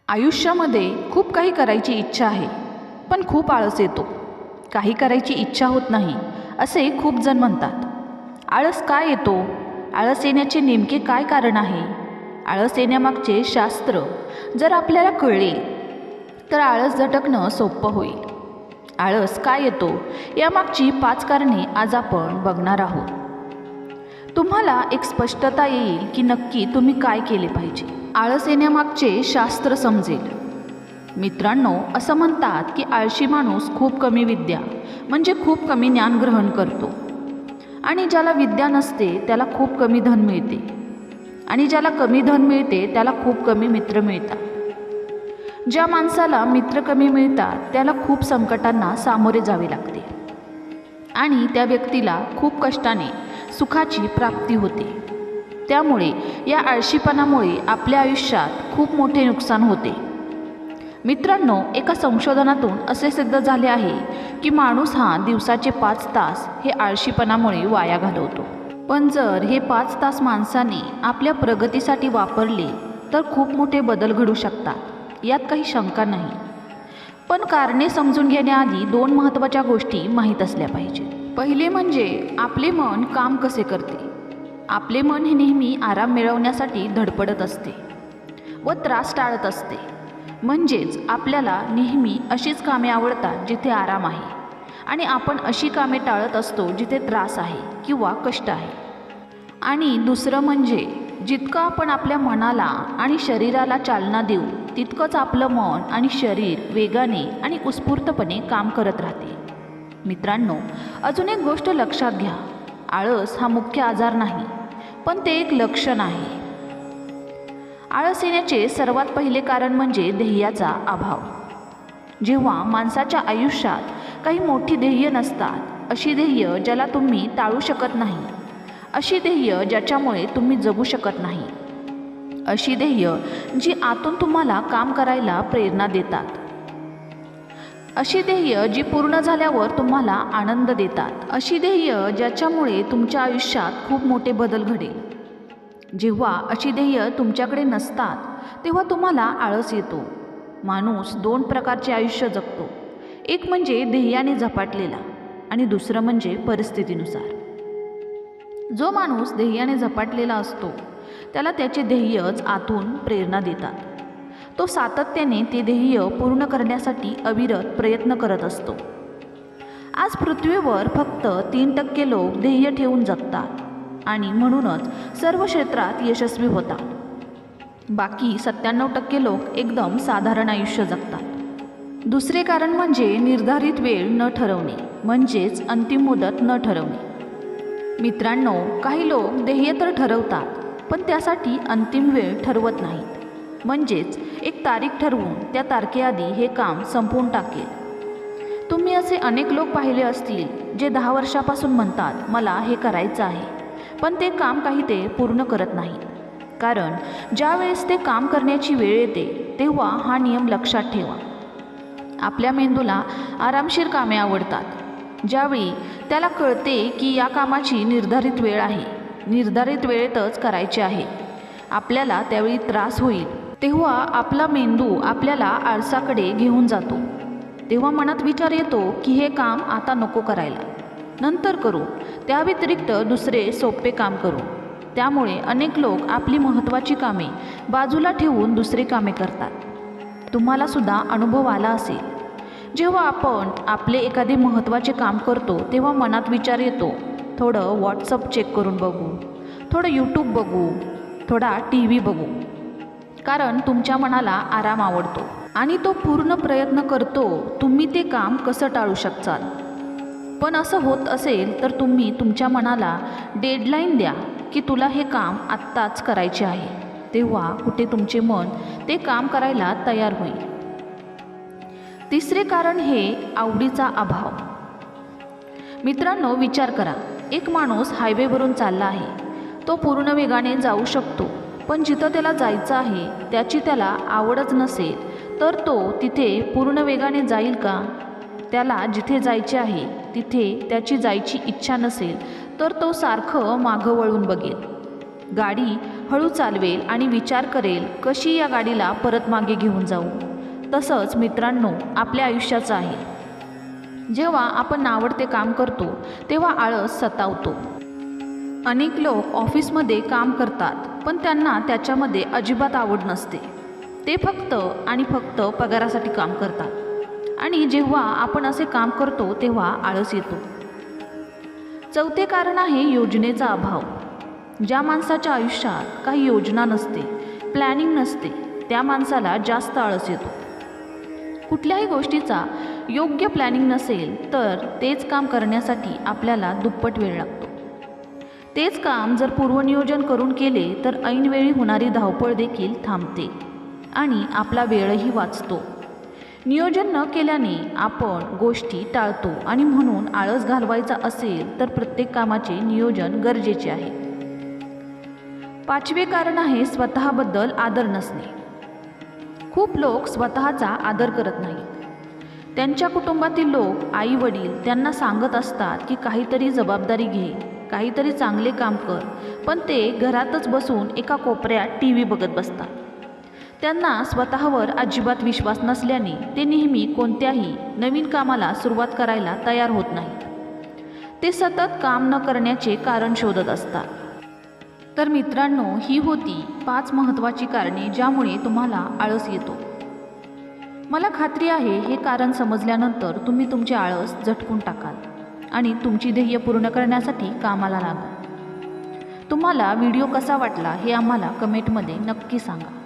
आयुष्यामध्ये खूप काही करायची इच्छा आहे, पण खूप आळस येतो. काही करायची इच्छा होत नाही असे खूप जण म्हणतात. आळस काय येतो? आळस येण्याचे नेमके काय कारण आहे? आळस येण्यामागचे शास्त्र जर आपल्याला कळले तर आळस झटकणं सोपं होईल. आळस काय येतो यामागची 5 कारणे आज आपण बघणार आहोत. तुम्हाला एक स्पष्टता येईल की नक्की तुम्ही काय केले पाहिजे. आळस येण्यामागचे शास्त्र समजेल. मित्रांनो, असं म्हणतात की आळशी माणूस खूप कमी विद्या म्हणजे खूप कमी ज्ञान ग्रहण करतो, आणि ज्याला विद्या नसते त्याला खूप कमी धन मिळते, आणि ज्याला कमी धन मिळते त्याला खूप कमी मित्र मिळतात. ज्या माणसाला मित्र कमी मिळतात त्याला खूप संकटांना सामोरे जावे लागते, आणि त्या व्यक्तीला खूप कष्टाने सुखाची प्राप्ती होते. त्यामुळे या आळशीपणामुळे आपल्या आयुष्यात खूप मोठे नुकसान होते. मित्रांनो, एका संशोधनातून असे सिद्ध झाले आहे की माणूस हा दिवसाचे 5 तास हे आळशीपणामुळे वाया घालवतो. पण जर हे 5 तास माणसाने आपल्या प्रगतीसाठी वापरले तर खूप मोठे बदल घडू शकतात, यात काही शंका नाही. पण कारणे समजून घेण्याआधी 2 महत्त्वाच्या गोष्टी माहीत असल्या पाहिजे. पहिले म्हणजे आपले मन काम कसे करते. आपले मन हे नेहमी आराम मिळवण्यासाठी धडपडत असते व त्रास टाळत असते. म्हणजेच आपल्याला नेहमी अशीच कामे आवडतात जिथे आराम आहे, आणि आपण अशी कामे टाळत असतो जिथे त्रास आहे किंवा कष्ट आहे. आणि दुसरं म्हणजे जितकं आपण आपल्या मनाला आणि शरीराला चालना देऊ तितकंच आपलं मन आणि शरीर वेगाने आणि उत्स्फूर्तपणे काम करत राहते. मित्रांनो, अजून एक गोष्ट लक्षात घ्या. आळस हा मुख्य आजार नाही, पण ते एक लक्षण आहे. आळस येण्याचे सर्वात पहिले कारण म्हणजे ध्येयाचा अभाव. जेव्हा माणसाच्या आयुष्यात काही मोठी ध्येय नसतात, अशी ध्येय ज्याला तुम्ही टाळू शकत नाही, अशी ध्येय ज्याच्यामुळे तुम्ही जगू शकत नाही, अशी ध्येय जी आतून तुम्हाला काम करायला प्रेरणा देतात, अशी ध्येय जी पूर्ण झाल्यावर तुम्हाला आनंद देतात, अशी ध्येय ज्याच्यामुळे तुमच्या आयुष्यात खूप मोठे बदल घडेल. जेव्हा अशी ध्येय तुमच्याकडे नसतात तेव्हा तुम्हाला आळस येतो. माणूस 2 प्रकारचे आयुष्य जगतो. एक म्हणजे ध्येयाने झपाटलेला, आणि दुसरं म्हणजे परिस्थितीनुसार. जो माणूस ध्येयाने झपाटलेला असतो त्याला त्याचे ध्येयच आतून प्रेरणा देतात. तो सातत्याने ते ध्येय पूर्ण करण्यासाठी अविरत प्रयत्न करत असतो. आज पृथ्वीवर फक्त 3% लोक ध्येय ठेवून जगतात, आणि म्हणूनच सर्व क्षेत्रात यशस्वी होतात. बाकी 97% लोक एकदम साधारण आयुष्य जगतात. दुसरे कारण म्हणजे निर्धारित वेळ न ठरवणे, म्हणजेच अंतिम मुदत न ठरवणे. मित्रांनो, काही लोक ध्येय तर ठरवतात पण त्यासाठी अंतिम वेळ ठरवत नाहीत. म्हणजेच एक तारीख ठरवून त्या तारखेआधी हे काम संपवून टाकेल. तुम्ही असे अनेक लोक पाहिले असतील जे 10 वर्षापासून म्हणतात मला हे करायचं आहे, पण ते काम काही ते पूर्ण करत नाहीत. कारण ज्या वेळेस ते काम करण्याची वेळ येते तेव्हा हा नियम लक्षात ठेवा. आपल्या मेंदूला आरामशीर कामे आवडतात. ज्यावेळी त्याला कळते की या कामाची निर्धारित वेळ आहे, निर्धारित वेळेतच करायचे आहे, आपल्याला त्यावेळी त्रास होईल, तेव्हा आपला मेंदू आपल्याला आळसाकडे घेऊन जातो. तेव्हा मनात विचार येतो की हे काम आता नको करायला, नंतर करू, त्या व्यतिरिक्त दुसरे सोपे काम करू. त्यामुळे अनेक लोक आपली महत्त्वाची कामे बाजूला ठेवून दुसरे कामे करतात. तुम्हाला सुद्धा अनुभव आला असेल. जेव्हा आपण आपले एखादे महत्त्वाचे काम करतो तेव्हा मनात विचार येतो, थोडं व्हॉट्सअप चेक करून बघू, थोडं यूट्यूब बघू, थोडा TV बघू. कारण तुमच्या मनाला आराम आवडतो आणि तो पूर्ण प्रयत्न करतो तुम्ही ते काम कसं टाळू शकताल. पण असं होत असेल तर तुम्ही तुमच्या मनाला डेडलाईन द्या की तुला हे काम आत्ताच करायचे आहे. तेव्हा कुठे तुमचे मन ते काम करायला तयार होईल. तिसरे कारण हे आवडीचा अभाव. मित्रांनो, विचार करा. एक माणूस हायवेवरून चालला आहे. तो पूर्ण वेगाने जाऊ शकतो, पण जिथं त्याला जायचं आहे त्याची त्याला आवडच नसेल तर तो तिथे पूर्ण वेगाने जाईल का? त्याला जिथे जायचे आहे तिथे त्याची जायची इच्छा नसेल तर तो सारखं मागं वळून बघेल. गाडी हळू चालवेल आणि विचार करेल कशी या गाडीला परत मागे घेऊन जाऊ. तसंच मित्रांनो, आपल्या आयुष्याचं आहे. जेव्हा आपण नावडते काम करतो तेव्हा आळस सतावतो. अनेक लोक ऑफिसमध्ये काम करतात पण त्यांना त्याच्यामध्ये अजिबात आवड नसते. ते फक्त आणि फक्त पगारासाठी काम करतात आणि जेव्हा आपण असे काम करतो तेव्हा आळस येतो. चौथे कारण आहे योजनेचा अभाव. ज्या माणसाच्या आयुष्यात काही योजना नसते, प्लॅनिंग नसते, त्या माणसाला जास्त आळस येतो. कुठल्याही गोष्टीचा योग्य प्लॅनिंग नसेल तर तेच काम करण्यासाठी आपल्याला दुप्पट वेळ लागतो. तेच काम जर पूर्वनियोजन करून केले तर ऐनवेळी होणारी धावपळ देखील थांबते आणि आपला वेळही वाचतो. नियोजन न केल्याने आपण गोष्टी टाळतो आणि म्हणून आळस घालवायचा असेल तर प्रत्येक कामाचे नियोजन गरजेचे आहे. पाचवे कारण आहे स्वतःबद्दल आदर नसणे. खूप लोक स्वतःचा आदर करत नाहीत. त्यांच्या कुटुंबातील लोक, आई वडील त्यांना सांगत असतात की काहीतरी जबाबदारी घे, काहीतरी चांगले काम कर, पण ते घरातच बसून एका कोपऱ्यात TV बघत बसतात. त्यांना स्वतःवर अजिबात विश्वास नसल्याने ते नेहमी कोणत्याही नवीन कामाला सुरुवात करायला तयार होत नाहीत. ते सतत काम न करण्याचे कारण शोधत असतात. तर मित्रांनो, ही होती 5 महत्त्वाची कारणे ज्यामुळे तुम्हाला आळस येतो. मला खात्री आहे हे कारण समजल्यानंतर तुम्ही तुमचे आळस झटकून टाकाल आणि तुमची ध्येय पूर्ण करण्यासाठी कामाला लागाल. तुम्हाला व्हिडिओ कसा वाटला हे आम्हाला कमेंटमध्ये नक्की सांगा.